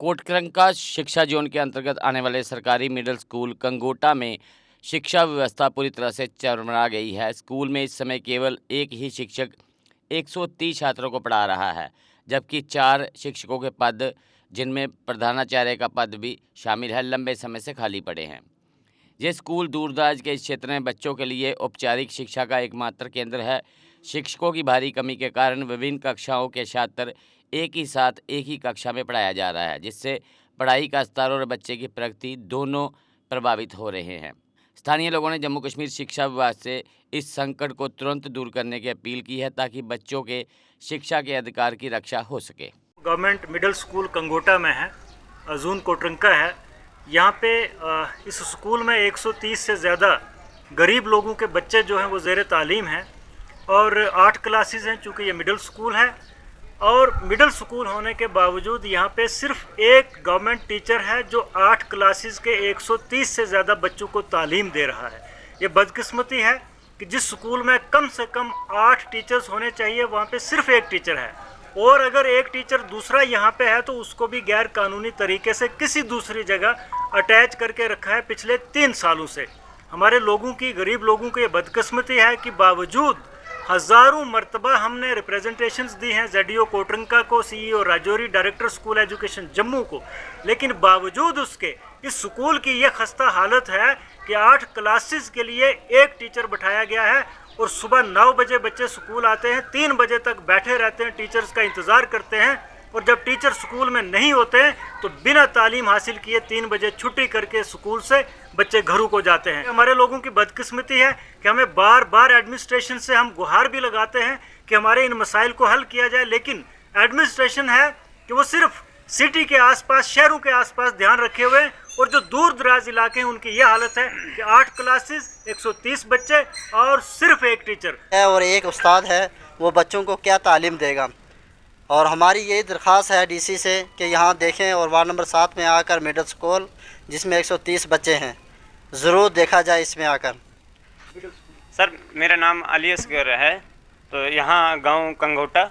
कोटकरंका शिक्षा जोन के अंतर्गत आने वाले सरकारी मिडिल स्कूल कंगोटा में शिक्षा व्यवस्था पूरी तरह से चरमरा गई है। स्कूल में इस समय केवल एक ही शिक्षक 130 छात्रों को पढ़ा रहा है, जबकि 4 शिक्षकों के पद, जिनमें प्रधानाचार्य का पद भी शामिल है, लंबे समय से खाली पड़े हैं। ये स्कूल दूरदराज के इस क्षेत्र में बच्चों के लिए औपचारिक शिक्षा का एकमात्र केंद्र है। शिक्षकों की भारी कमी के कारण विभिन्न कक्षाओं के छात्र एक ही साथ एक ही कक्षा में पढ़ाया जा रहा है, जिससे पढ़ाई का स्तर और बच्चे की प्रगति दोनों प्रभावित हो रहे हैं। स्थानीय लोगों ने जम्मू कश्मीर शिक्षा विभाग से इस संकट को तुरंत दूर करने की अपील की है, ताकि बच्चों के शिक्षा के अधिकार की रक्षा हो सके। गवर्नमेंट मिडिल स्कूल कंगोटा में है, जोन कोटरंका है। यहाँ पे इस स्कूल में 130 से ज़्यादा गरीब लोगों के बच्चे जो हैं वो ज़ेर तालीम हैं और 8 क्लासेस हैं, चूँकि ये मिडिल स्कूल है। और मिडिल स्कूल होने के बावजूद यहाँ पे सिर्फ एक गवर्नमेंट टीचर है जो 8 क्लासेस के 130 से ज़्यादा बच्चों को तालीम दे रहा है। ये बदकिस्मती है कि जिस स्कूल में कम से कम 8 टीचर्स होने चाहिए, वहाँ पे सिर्फ एक टीचर है, और अगर एक टीचर दूसरा यहाँ पे है तो उसको भी गैर कानूनी तरीके से किसी दूसरी जगह अटैच करके रखा है पिछले 3 सालों से। हमारे लोगों की, गरीब लोगों की ये बदकिस्मती है कि बावजूद हज़ारों मरतबा हमने रिप्रेजेंटेशंस दी हैं ZDO कोटरंका को, CEO Rajouri, director school education Jammu को, लेकिन बावजूद उसके इस स्कूल की ये खस्ता हालत है कि 8 क्लासेस के लिए एक टीचर बिठाया गया है और सुबह 9 बजे बच्चे स्कूल आते हैं, 3 बजे तक बैठे रहते हैं, टीचर्स का इंतज़ार करते हैं, और जब टीचर स्कूल में नहीं होते हैं तो बिना तालीम हासिल किए 3 बजे छुट्टी करके स्कूल से बच्चे घरों को जाते हैं। हमारे लोगों की बदकिस्मती है कि हमें बार बार एडमिनिस्ट्रेशन से हम गुहार भी लगाते हैं कि हमारे इन मसाइल को हल किया जाए, लेकिन एडमिनिस्ट्रेशन है कि वो सिर्फ सिटी के आसपास, शहरों के आसपास ध्यान रखे हुए हैं, और जो दूर दराज इलाके हैं उनकी यह हालत है कि 8 क्लासेस, 130 बच्चे और सिर्फ एक टीचर है और एक उस्ताद है, वो बच्चों को क्या तालीम देगा। और हमारी यही दरख्वास्त है DC से कि यहाँ देखें और वार्ड नंबर 7 में आकर मिडिल स्कूल जिसमें 130 बच्चे हैं, ज़रूर देखा जाए इसमें आकर। सर, मेरा नाम अली असगर है, तो यहाँ गांव कंगोटा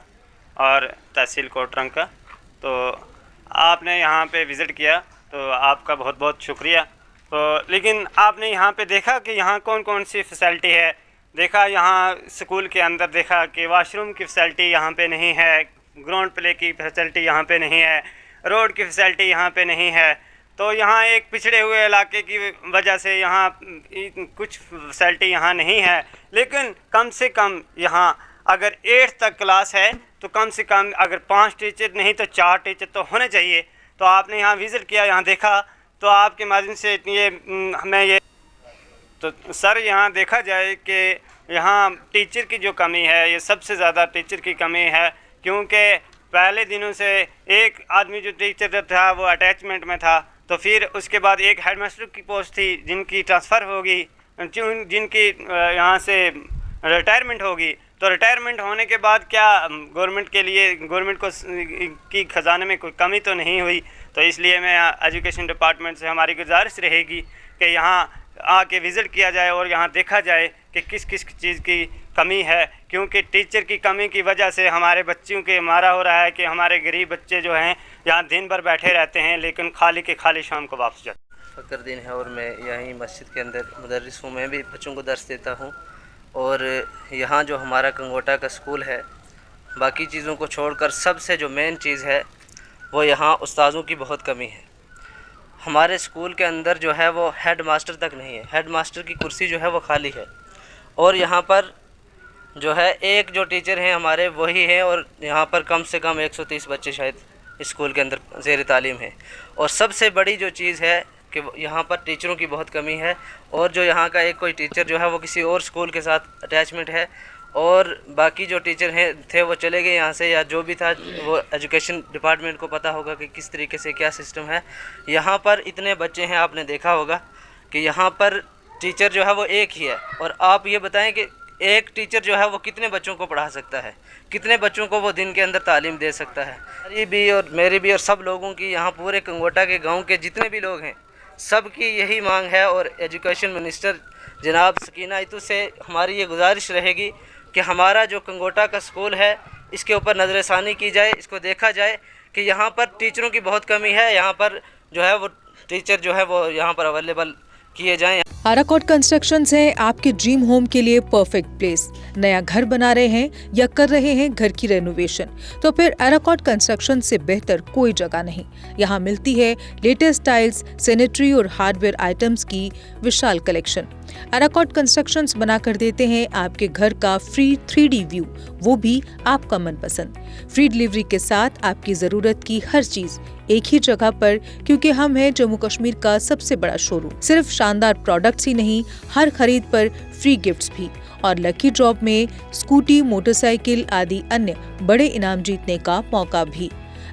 और तहसील कोटरंका, तो आपने यहाँ पे विज़िट किया तो आपका बहुत बहुत शुक्रिया। तो लेकिन आपने यहाँ पे देखा कि यहाँ कौन कौन सी फैसिलिटी है, देखा यहाँ स्कूल के अंदर देखा कि वाशरूम की फैसिलिटी यहाँ पे नहीं है, ग्राउंड प्ले की फैसिलिटी यहाँ पे नहीं है, रोड की फैसिलिटी यहाँ पे नहीं है। तो यहाँ एक पिछड़े हुए इलाके की वजह से यहाँ कुछ फैसिलिटी यहाँ नहीं है, लेकिन कम से कम यहाँ अगर 8th तक क्लास है तो कम से कम अगर 5 टीचर नहीं तो 4 टीचर तो होने चाहिए। तो आपने यहाँ विज़िट किया, यहाँ देखा, तो आपके माध्यम से ये हमें ये तो सर यहाँ देखा जाए कि यहाँ टीचर की जो कमी है, ये सबसे ज़्यादा टीचर की कमी है, क्योंकि पहले दिनों से एक आदमी जो टीचर था वो अटैचमेंट में था, तो फिर उसके बाद एक हेडमास्टर की पोस्ट थी जिनकी ट्रांसफ़र होगी, जिनकी यहाँ से रिटायरमेंट होगी। तो रिटायरमेंट होने के बाद क्या गवर्नमेंट के लिए, गवर्नमेंट को की ख़जाने में कोई कमी तो नहीं हुई। तो इसलिए मैं एजुकेशन डिपार्टमेंट से हमारी गुजारिश रहेगी कि यहाँ आके विज़िट किया जाए और यहाँ देखा जाए कि किस किस चीज़ की कमी है, क्योंकि टीचर की कमी की वजह से हमारे बच्चों के मारा हो रहा है कि हमारे गरीब बच्चे जो हैं यहाँ दिन भर बैठे रहते हैं, लेकिन खाली के खाली शाम को वापस जाते हैं। फ़खरुद्दीन है और मैं यहीं मस्जिद के अंदर मुदर्रिस हूँ, मैं भी बच्चों को दर्स देता हूँ। और यहाँ जो हमारा कंगोटा का स्कूल है, बाकी चीज़ों को छोड़कर सबसे जो मेन चीज़ है वो यहाँ उस्तादों की बहुत कमी है। हमारे स्कूल के अंदर जो है वो हेड मास्टर तक नहीं है, हेड मास्टर की कुर्सी जो है वो खाली है, और यहाँ पर जो है एक जो टीचर हैं हमारे वही हैं, और यहाँ पर कम से कम 130 बच्चे शायद स्कूल के अंदर ज़ेर तालीम है। और सबसे बड़ी जो चीज़ है कि यहाँ पर टीचरों की बहुत कमी है, और जो यहाँ का एक कोई टीचर जो है वो किसी और स्कूल के साथ अटैचमेंट है, और बाकी जो टीचर हैं थे वो चले गए यहाँ से, या जो भी था वो एजुकेशन डिपार्टमेंट को पता होगा कि किस तरीके से क्या सिस्टम है। यहाँ पर इतने बच्चे हैं, आपने देखा होगा कि यहाँ पर टीचर जो है वो एक ही है, और आप ये बताएं कि एक टीचर जो है वो कितने बच्चों को पढ़ा सकता है, कितने बच्चों को वो दिन के अंदर तालीम दे सकता है। मेरी भी और मेरी भी और सब लोगों की, यहाँ पूरे कंगोटा के गाँव के जितने भी लोग हैं, सबकी यही मांग है। और एजुकेशन मिनिस्टर जनाब सकीना इतू से हमारी ये गुजारिश रहेगी कि हमारा जो कंगोटा का स्कूल है इसके ऊपर नज़रसानी की जाए, इसको देखा जाए कि कि यहाँ पर टीचरों की बहुत कमी है, यहाँ पर जो है वो टीचर जो है वो यहाँ पर अवेलेबल किए जाएं। अराकोट कंस्ट्रक्शंस है आपके ड्रीम होम के लिए परफेक्ट प्लेस। नया घर बना रहे हैं या कर रहे हैं घर की रेनोवेशन, तो फिर अराकोट कंस्ट्रक्शन से बेहतर कोई जगह नहीं। यहाँ मिलती है लेटेस्ट टाइल्स, सैनिटरी और हार्डवेयर आइटम्स की विशाल कलेक्शन। अराकोट कंस्ट्रक्शंस बनाकर देते हैं आपके घर का फ्री 3D व्यू, वो भी आपका मनपसंद। फ्री डिलीवरी के साथ आपकी जरूरत की हर चीज एक ही जगह पर, क्योंकि हम हैं जम्मू कश्मीर का सबसे बड़ा शोरूम। सिर्फ शानदार प्रोडक्ट्स ही नहीं, हर खरीद पर फ्री गिफ्ट्स भी, और लकी ड्रॉप में स्कूटी, मोटरसाइकिल आदि अन्य बड़े इनाम जीतने का मौका भी।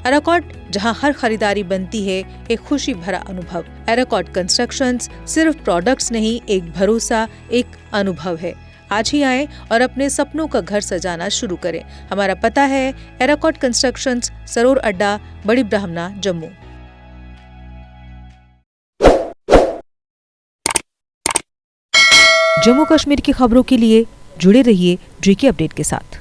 अराकोट, जहां हर खरीदारी बनती है एक खुशी भरा अनुभव। अराकोट कंस्ट्रक्शंस सिर्फ प्रोडक्ट्स नहीं, एक भरोसा, एक अनुभव है। आज ही आएं और अपने सपनों का घर सजाना शुरू करें। हमारा पता है अराकोट कंस्ट्रक्शंस, सरोर अड्डा, बड़ी ब्राह्मणा, जम्मू। जम्मू कश्मीर की खबरों के लिए जुड़े रहिए GK अपडेट के साथ।